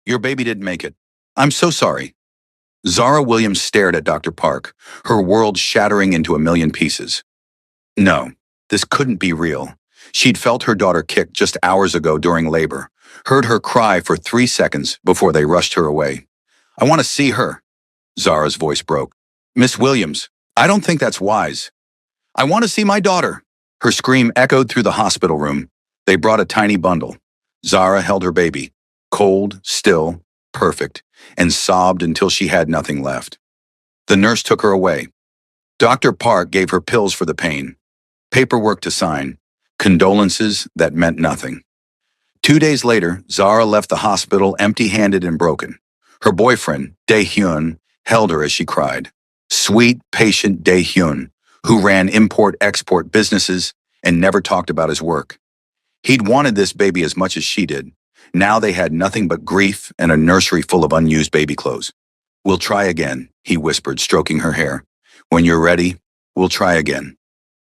Your baby didn't make it. I'm so sorry. Zara Williams stared at Dr. Park, her world shattering into a million pieces. No, this couldn't be real. She'd felt her daughter kicked just hours ago during labor, heard her cry for 3 seconds before they rushed her away. I want to see her. Zara's voice broke. Miss Williams, I don't think that's wise. I want to see my daughter. Her scream echoed through the hospital room. They brought a tiny bundle. Zara held her baby, cold, still, perfect, and sobbed until she had nothing left. The nurse took her away. Dr. Park gave her pills for the pain, paperwork to sign, condolences that meant nothing. 2 days later, Zara left the hospital empty-handed and broken. Her boyfriend, Dae-hyun, held her as she cried. Sweet, patient Dae-hyun, who ran import-export businesses and never talked about his work. He'd wanted this baby as much as she did. Now they had nothing but grief and a nursery full of unused baby clothes. We'll try again, he whispered, stroking her hair. When you're ready, we'll try again.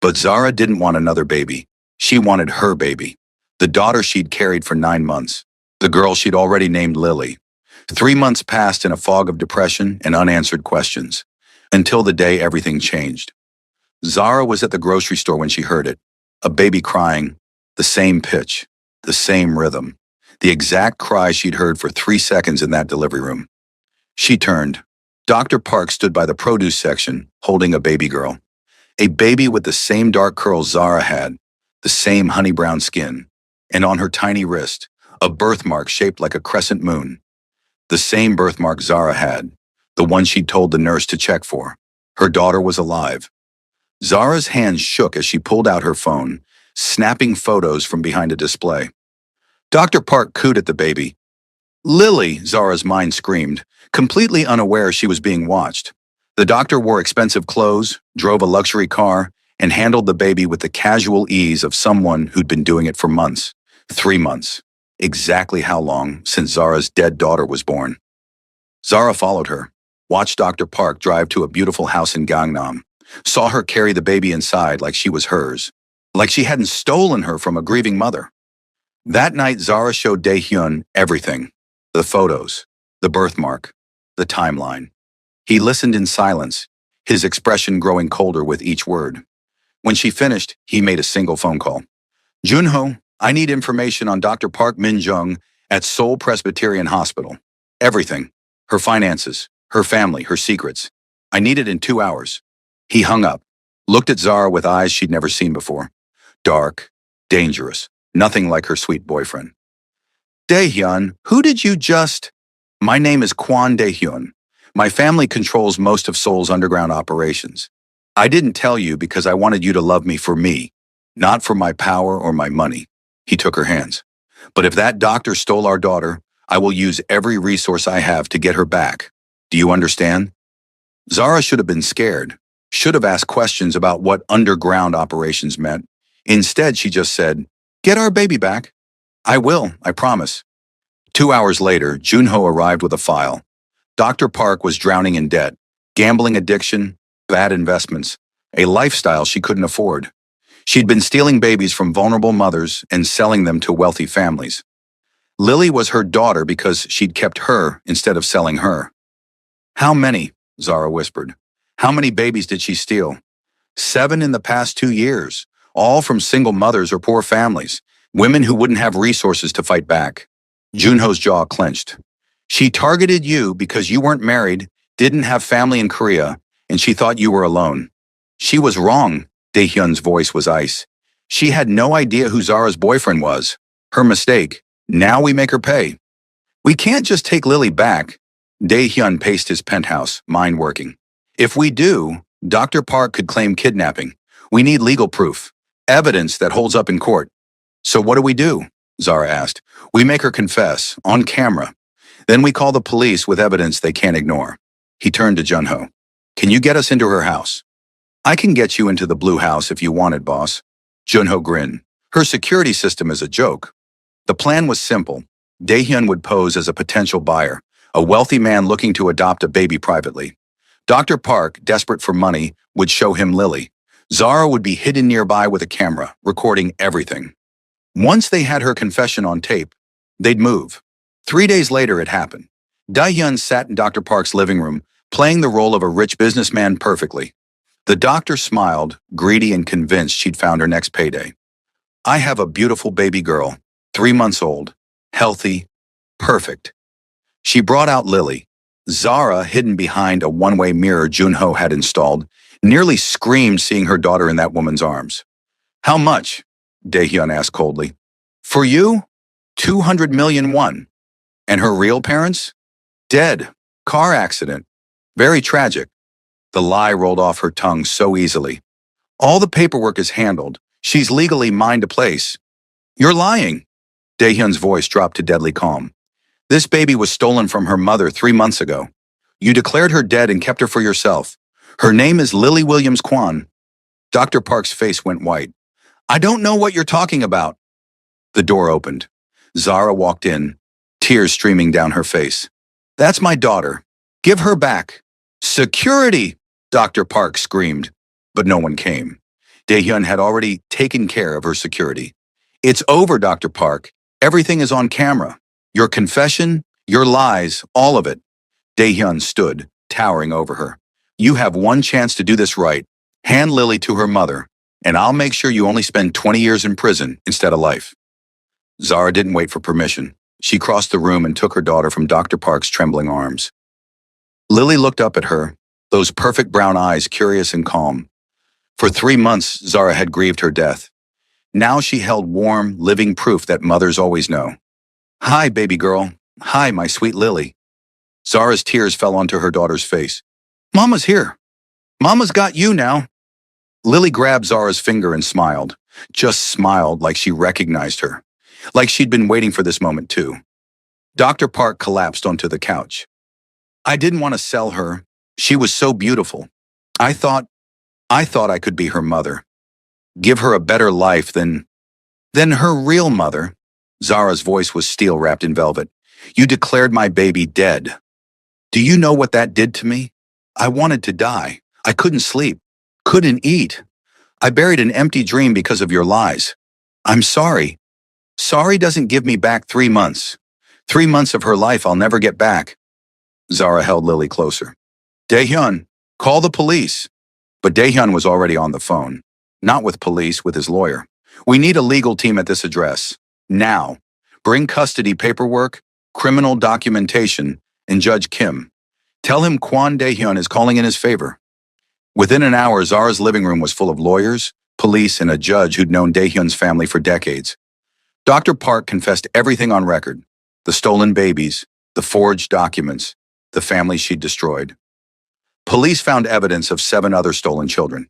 But Zara didn't want another baby. She wanted her baby, the daughter she'd carried for 9 months, the girl she'd already named Lily. 3 months passed in a fog of depression and unanswered questions, until the day everything changed. Zara was at the grocery store when she heard it, a baby crying, the same pitch, the same rhythm, the exact cry she'd heard for 3 seconds in that delivery room. She turned. Dr. Park stood by the produce section, holding a baby girl. A baby with the same dark curls Zara had, the same honey-brown skin, and on her tiny wrist, a birthmark shaped like a crescent moon. The same birthmark Zara had, the one she'd told the nurse to check for. Her daughter was alive. Zara's hands shook as she pulled out her phone, snapping photos from behind a display. Dr. Park cooed at the baby. Lily, Zara's mind screamed, completely unaware she was being watched. The doctor wore expensive clothes, drove a luxury car, and handled the baby with the casual ease of someone who'd been doing it for months. 3 months. Exactly how long since Zara's dead daughter was born. Zara followed her, watched Dr. Park drive to a beautiful house in Gangnam, saw her carry the baby inside like she was hers, like she hadn't stolen her from a grieving mother. That night, Zara showed Dae-hyun everything. The photos, the birthmark, the timeline. He listened in silence, his expression growing colder with each word. When she finished, he made a single phone call. Junho, I need information on Dr. Park Min-jung at Seoul Presbyterian Hospital. Everything. Her finances, her family, her secrets. I need it in 2 hours. He hung up, looked at Zara with eyes she'd never seen before. Dark, dangerous, nothing like her sweet boyfriend. Dae-hyun, who did you just... My name is Kwon Dae-hyun. My family controls most of Seoul's underground operations. I didn't tell you because I wanted you to love me for me, not for my power or my money. He took her hands. But if that doctor stole our daughter, I will use every resource I have to get her back. Do you understand? Zara should have been scared, should have asked questions about what underground operations meant. Instead, she just said, get our baby back. I will, I promise. 2 hours later, Junho arrived with a file. Dr. Park was drowning in debt, gambling addiction, bad investments, a lifestyle she couldn't afford. She'd been stealing babies from vulnerable mothers and selling them to wealthy families. Lily was her daughter because she'd kept her instead of selling her. How many? Zara whispered. How many babies did she steal? 7 in the past 2 years, all from single mothers or poor families, women who wouldn't have resources to fight back. Junho's jaw clenched. She targeted you because you weren't married, didn't have family in Korea, and she thought you were alone. She was wrong, Dae-hyun's voice was ice. She had no idea who Zara's boyfriend was. Her mistake. Now we make her pay. We can't just take Lily back. Dae-hyun paced his penthouse, mind working. If we do, Dr. Park could claim kidnapping. We need legal proof, evidence that holds up in court. So what do? Zara asked. We make her confess, on camera. Then we call the police with evidence they can't ignore. He turned to Junho. Can you get us into her house? I can get you into the blue house if you want it, boss. Junho grinned. Her security system is a joke. The plan was simple. Dae-hyun would pose as a potential buyer, a wealthy man looking to adopt a baby privately. Dr. Park, desperate for money, would show him Lily. Zara would be hidden nearby with a camera, recording everything. Once they had her confession on tape, they'd move. 3 days later, it happened. Dae-hyun sat in Dr. Park's living room, playing the role of a rich businessman perfectly. The doctor smiled, greedy and convinced she'd found her next payday. I have a beautiful baby girl, 3 months old, healthy, perfect. She brought out Lily. Zara, hidden behind a one-way mirror Junho had installed, nearly screamed seeing her daughter in that woman's arms. How much? Dae-hyun asked coldly. For you? 200 million won. And her real parents? Dead. Car accident. Very tragic. The lie rolled off her tongue so easily. All the paperwork is handled. She's legally mine to place. You're lying. Dae-hyun's voice dropped to deadly calm. This baby was stolen from her mother 3 months ago. You declared her dead and kept her for yourself. Her name is Lily Williams Kwan. Dr. Park's face went white. I don't know what you're talking about. The door opened. Zara walked in, tears streaming down her face. That's my daughter. Give her back. Security! Dr. Park screamed, but no one came. Dae-hyun had already taken care of her security. It's over, Dr. Park. Everything is on camera. Your confession, your lies, all of it. Dae-hyun stood, towering over her. You have one chance to do this right. Hand Lily to her mother, and I'll make sure you only spend 20 years in prison instead of life. Zara didn't wait for permission. She crossed the room and took her daughter from Dr. Park's trembling arms. Lily looked up at her, those perfect brown eyes curious and calm. For 3 months, Zara had grieved her death. Now she held warm, living proof that mothers always know. Hi, baby girl. Hi, my sweet Lily. Zara's tears fell onto her daughter's face. Mama's here. Mama's got you now. Lily grabbed Zara's finger and smiled, just smiled like she recognized her, like she'd been waiting for this moment too. Dr. Park collapsed onto the couch. I didn't want to sell her. She was so beautiful. I thought I could be her mother. Give her a better life than her real mother. Zara's voice was steel wrapped in velvet. You declared my baby dead. Do you know what that did to me? I wanted to die. I couldn't sleep, couldn't eat. I buried an empty dream because of your lies. I'm sorry. Sorry doesn't give me back 3 months. 3 months of her life I'll never get back. Zara held Lily closer. Dae-hyun, call the police. But Dae-hyun was already on the phone. Not with police, with his lawyer. We need a legal team at this address. Now. Bring custody paperwork, criminal documentation, and Judge Kim. Tell him Kwon Dae-hyun is calling in his favor. Within an hour, Zara's living room was full of lawyers, police, and a judge who'd known Dae-hyun's family for decades. Dr. Park confessed everything on record. The stolen babies, the forged documents, the family she'd destroyed. Police found evidence of 7 other stolen children.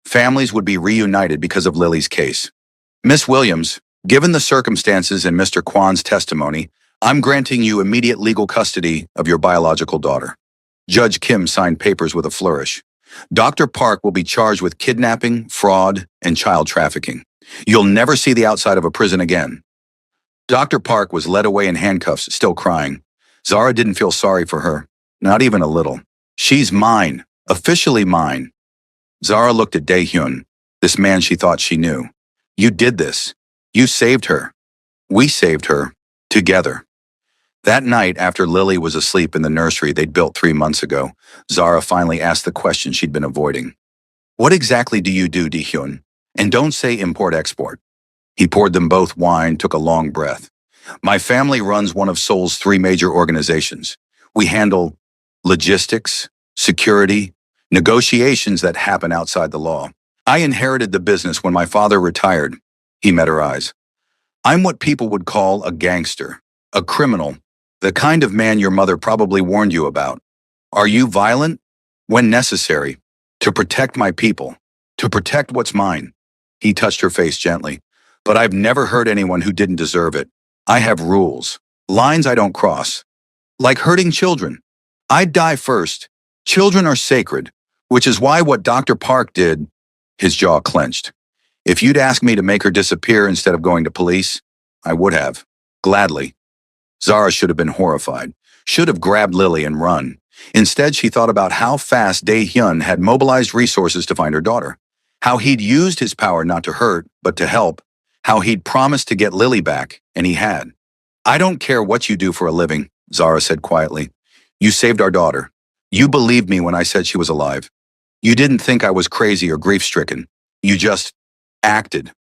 Families would be reunited because of Lily's case. Miss Williams, given the circumstances and Mr. Kwan's testimony, I'm granting you immediate legal custody of your biological daughter. Judge Kim signed papers with a flourish. Dr. Park will be charged with kidnapping, fraud, and child trafficking. You'll never see the outside of a prison again. Dr. Park was led away in handcuffs, still crying. Zara didn't feel sorry for her, not even a little. She's mine, officially mine. Zara looked at Dae-hyun, this man she thought she knew. You did this. You saved her. We saved her. Together. That night, after Lily was asleep in the nursery they'd built 3 months ago, Zara finally asked the question she'd been avoiding. What exactly do you do, Dae-hyun? And don't say import-export. He poured them both wine, took a long breath. My family runs one of Seoul's 3 major organizations. We handle logistics, security, negotiations that happen outside the law. I inherited the business when my father retired. He met her eyes. I'm what people would call a gangster, a criminal, the kind of man your mother probably warned you about. Are you violent? When necessary. To protect my people. To protect what's mine. He touched her face gently. But I've never hurt anyone who didn't deserve it. I have rules. Lines I don't cross. Like hurting children. I'd die first. Children are sacred, which is why what Dr. Park did, his jaw clenched. If you'd asked me to make her disappear instead of going to police, I would have. Gladly. Zara should have been horrified. Should have grabbed Lily and run. Instead, she thought about how fast Dae-hyun had mobilized resources to find her daughter. How he'd used his power not to hurt, but to help. How he'd promised to get Lily back, and he had. I don't care what you do for a living, Zara said quietly. You saved our daughter. You believed me when I said she was alive. You didn't think I was crazy or grief-stricken. You just acted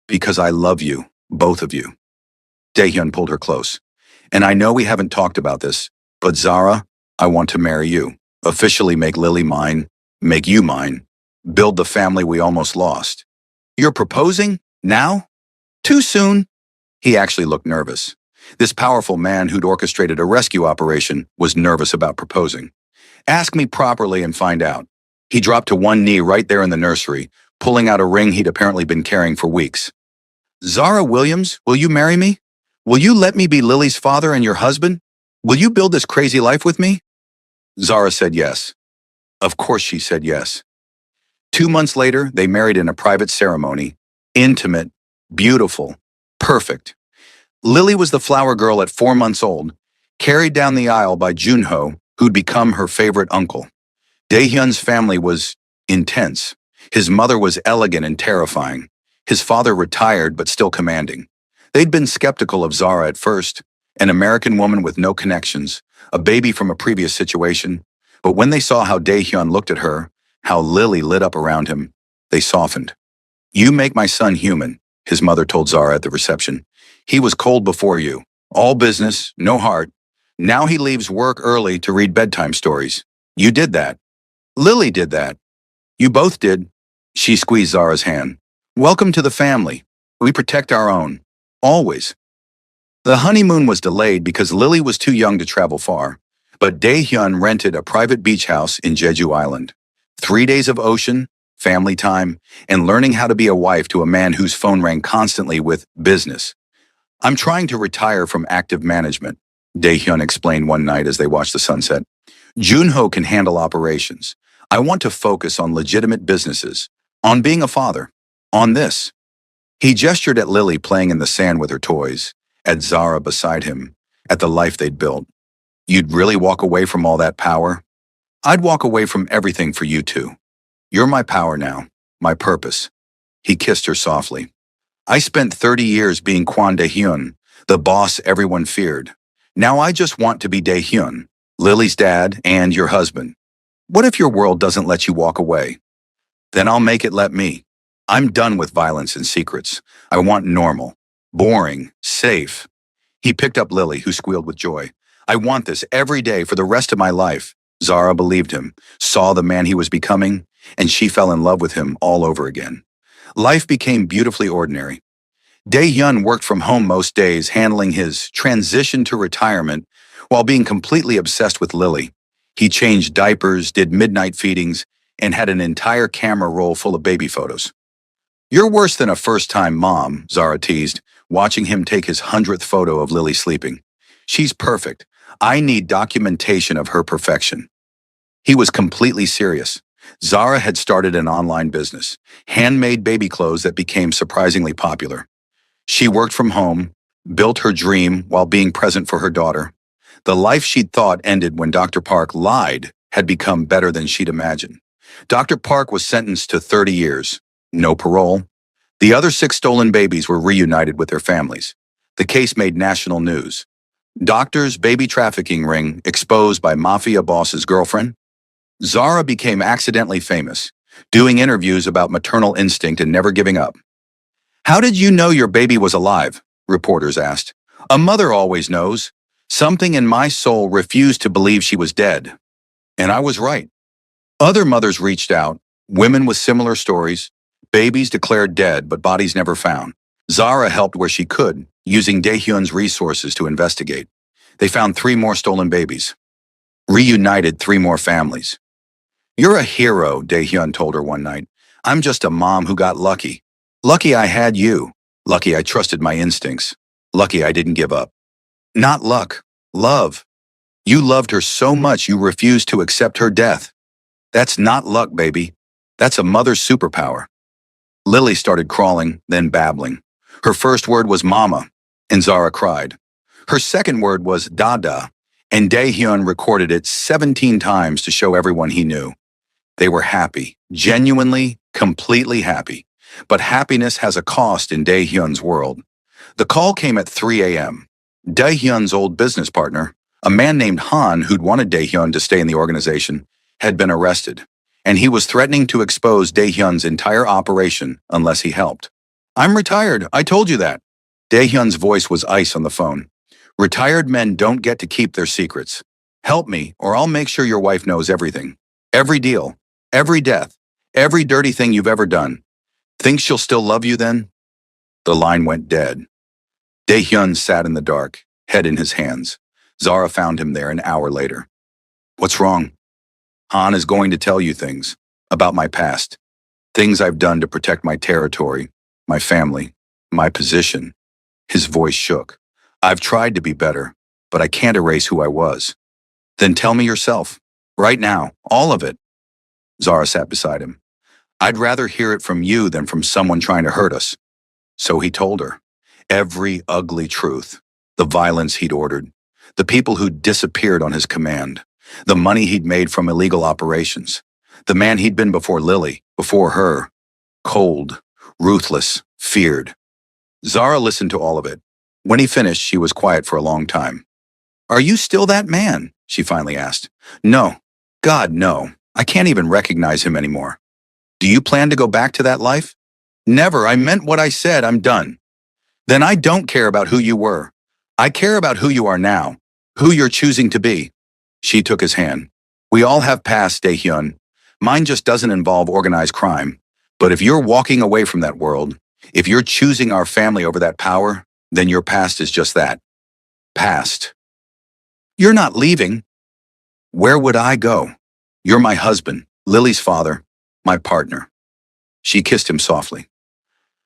because I love you, both of you. Daehyun pulled her close. And I know we haven't talked about this, but Zara, I want to marry you. Officially make Lily mine, make you mine, build the family we almost lost. You're proposing? Now? Too soon? He actually looked nervous. This powerful man who'd orchestrated a rescue operation was nervous about proposing. Ask me properly and find out. He dropped to one knee right there in the nursery, pulling out a ring he'd apparently been carrying for weeks. Zara Williams, will you marry me? Will you let me be Lily's father and your husband? Will you build this crazy life with me? Zara said yes. Of course she said yes. 2 months later, they married in a private ceremony. Intimate, beautiful, perfect. Lily was the flower girl at 4 months old, carried down the aisle by Junho, who'd become her favorite uncle. Daehyun's family was intense. His mother was elegant and terrifying. His father retired but still commanding. They'd been skeptical of Zara at first, an American woman with no connections, a baby from a previous situation. But when they saw how Daehyun looked at her, how Lily lit up around him, they softened. You make my son human, his mother told Zara at the reception. He was cold before you. All business, no heart. Now he leaves work early to read bedtime stories. You did that. Lily did that. You both did. She squeezed Zara's hand. Welcome to the family. We protect our own. Always. The honeymoon was delayed because Lily was too young to travel far, but Daehyun rented a private beach house in Jeju Island. 3 days of ocean, family time, and learning how to be a wife to a man whose phone rang constantly with business. I'm trying to retire from active management, Daehyun explained one night as they watched the sunset. Junho can handle operations. I want to focus on legitimate businesses, on being a father, on this. He gestured at Lily playing in the sand with her toys, at Zara beside him, at the life they'd built. You'd really walk away from all that power? I'd walk away from everything for you two. You're my power now, my purpose. He kissed her softly. I spent 30 years being Kwon Daehyun, the boss everyone feared. Now I just want to be Daehyun, Lily's dad and your husband. What if your world doesn't let you walk away? Then I'll make it let me. I'm done with violence and secrets. I want normal, boring, safe. He picked up Lily, who squealed with joy. I want this every day for the rest of my life. Zara believed him, saw the man he was becoming, and she fell in love with him all over again. Life became beautifully ordinary. Daehyun worked from home most days, handling his transition to retirement while being completely obsessed with Lily. He changed diapers, did midnight feedings, and had an entire camera roll full of baby photos. You're worse than a first-time mom, Zara teased, watching him take his 100th photo of Lily sleeping. She's perfect. I need documentation of her perfection. He was completely serious. Zara had started an online business, handmade baby clothes that became surprisingly popular. She worked from home, built her dream while being present for her daughter. The life she'd thought ended when Dr. Park lied had become better than she'd imagined. Dr. Park was sentenced to 30 years, no parole. The other 6 stolen babies were reunited with their families. The case made national news. Doctor's baby trafficking ring exposed by Mafia boss's girlfriend. Zara became accidentally famous, doing interviews about maternal instinct and never giving up. How did you know your baby was alive? Reporters asked. A mother always knows. Something in my soul refused to believe she was dead. And I was right. Other mothers reached out, women with similar stories, babies declared dead but bodies never found. Zara helped where she could, using Daehyun's resources to investigate. They found 3 more stolen babies. Reunited 3 more families. You're a hero, Daehyun told her one night. I'm just a mom who got lucky. Lucky I had you. Lucky I trusted my instincts. Lucky I didn't give up. Not luck. Love. You loved her so much you refused to accept her death. That's not luck, baby. That's a mother's superpower. Lily started crawling, then babbling. Her first word was mama, and Zara cried. Her second word was dada, and Daehyun recorded it 17 times to show everyone he knew. They were happy, genuinely, completely happy. But happiness has a cost in Daehyun's world. The call came at 3 a.m. Daehyun's old business partner, a man named Han who'd wanted Daehyun to stay in the organization, had been arrested, and he was threatening to expose Daehyun's entire operation unless he helped. "I'm retired, I told you that." Daehyun's voice was ice on the phone. "Retired men don't get to keep their secrets. Help me, or I'll make sure your wife knows everything. Every deal, every death, every dirty thing you've ever done. Think she'll still love you then?" The line went dead. Daehyun sat in the dark, head in his hands. Zara found him there an hour later. "What's wrong?" "Han is going to tell you things about my past, things I've done to protect my territory, my family, my position." His voice shook. "I've tried to be better, but I can't erase who I was." "Then tell me yourself. Right now, all of it." Zara sat beside him. "I'd rather hear it from you than from someone trying to hurt us." So he told her. Every ugly truth. The violence he'd ordered. The people who'd disappeared on his command. The money he'd made from illegal operations. The man he'd been before Lily, before her. Cold, ruthless, feared. Zara listened to all of it. When he finished, she was quiet for a long time. "Are you still that man?" she finally asked. "No. God, no. I can't even recognize him anymore." "Do you plan to go back to that life?" "Never. I meant what I said. I'm done." "Then I don't care about who you were. I care about who you are now, who you're choosing to be." She took his hand. "We all have pasts, Daehyun. Mine just doesn't involve organized crime. But if you're walking away from that world, if you're choosing our family over that power, then your past is just that. Past. You're not leaving." "Where would I go? You're my husband, Lily's father, my partner." She kissed him softly.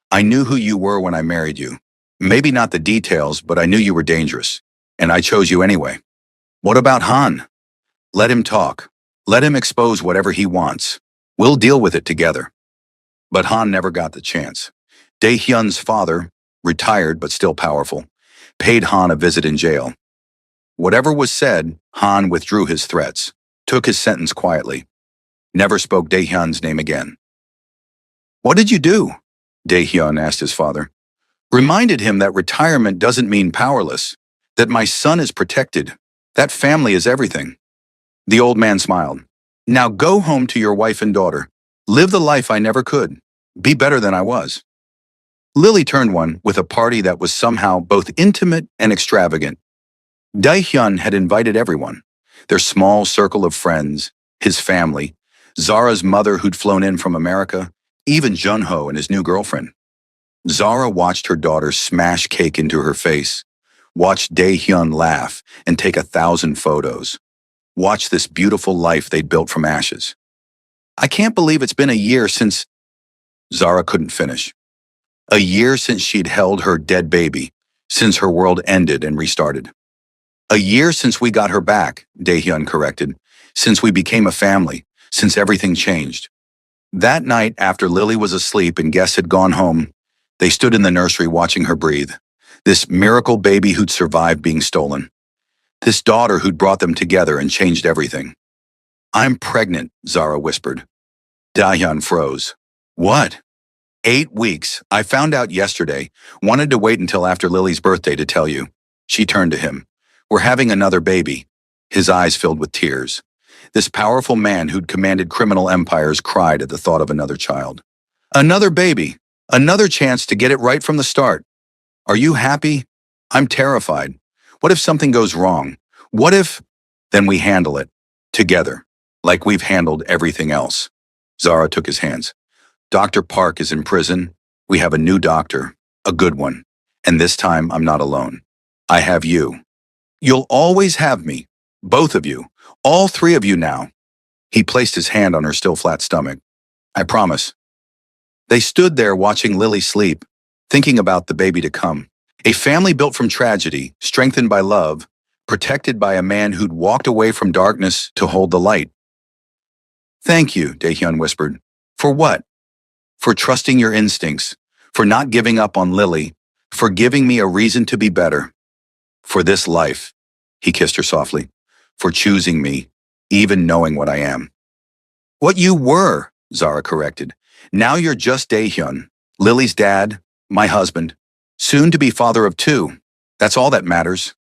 "I knew who you were when I married you. Maybe not the details, but I knew you were dangerous. And I chose you anyway." "What about Han?" "Let him talk. Let him expose whatever he wants. We'll deal with it together." But Han never got the chance. Daehyun's father, retired but still powerful, paid Han a visit in jail. Whatever was said, Han withdrew his threats, took his sentence quietly, never spoke Daehyun's name again. "What did you do?" Daehyun asked his father. Reminded him that retirement doesn't mean powerless, that my son is protected, that family is everything. The old man smiled. "Now go home to your wife and daughter. Live the life I never could. Be better than I was." Lily turned one with a party that was somehow both intimate and extravagant. Daehyun had invited everyone, their small circle of friends, his family, Zara's mother who'd flown in from America, even Junho and his new girlfriend. Zara watched her daughter smash cake into her face, watched Daehyun laugh and take 1,000 photos, watched this beautiful life they'd built from ashes. "I can't believe it's been a year since—" Zara couldn't finish. A year since she'd held her dead baby, since her world ended and restarted. "A year since we got her back," Daehyun corrected, "since we became a family, since everything changed." That night, after Lily was asleep and guests had gone home, they stood in the nursery watching her breathe. This miracle baby who'd survived being stolen. This daughter who'd brought them together and changed everything. "I'm pregnant," Zara whispered. Daehyun froze. "What?" 8 weeks. I found out yesterday. Wanted to wait until after Lily's birthday to tell you." She turned to him. "We're having another baby." His eyes filled with tears. This powerful man who'd commanded criminal empires cried at the thought of another child. "Another baby. Another chance to get it right from the start. Are you happy?" "I'm terrified. What if something goes wrong? What if—" "Then we handle it. Together. Like we've handled everything else." Zara took his hands. "Dr. Park is in prison. We have a new doctor. A good one. And this time I'm not alone. I have you. You'll always have me. Both of you. All three of you now." He placed his hand on her still flat stomach. "I promise." They stood there watching Lily sleep, thinking about the baby to come. A family built from tragedy, strengthened by love, protected by a man who'd walked away from darkness to hold the light. "Thank you," Daehyun whispered. "For what?" "For trusting your instincts, for not giving up on Lily, for giving me a reason to be better. For this life," he kissed her softly, "for choosing me, even knowing what I am." "What you were," Zara corrected. "Now you're just Daehyun, Lily's dad, my husband, soon to be father of 2. That's all that matters.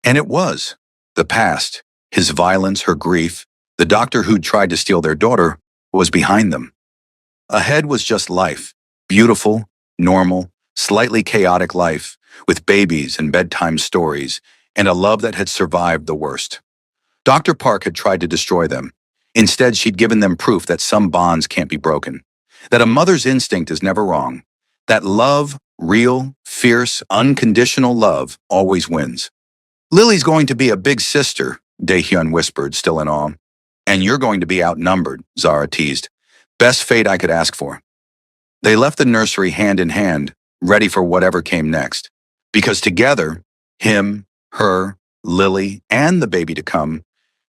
And it was. The past, his violence, her grief, the doctor who'd tried to steal their daughter, was behind them. Ahead was just life. Beautiful, normal, slightly chaotic life, with babies and bedtime stories, and a love that had survived the worst. Dr. Park had tried to destroy them. Instead, she'd given them proof that some bonds can't be broken, that a mother's instinct is never wrong, that love, real, fierce, unconditional love, always wins. Lily's going to be a big sister, Daehyun whispered, still in awe. And you're going to be outnumbered, Zara teased. Best fate I could ask for. They left the nursery hand in hand, ready for whatever came next. Because together, him, her, Lily, and the baby to come,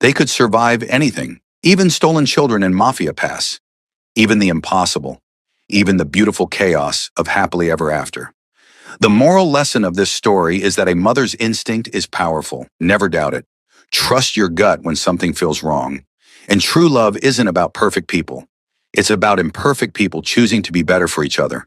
they could survive anything, even stolen children in Mafia pass, even the impossible, even the beautiful chaos of happily ever after. The moral lesson of this story is that a mother's instinct is powerful. Never doubt it. Trust your gut when something feels wrong. And true love isn't about perfect people. It's about imperfect people choosing to be better for each other.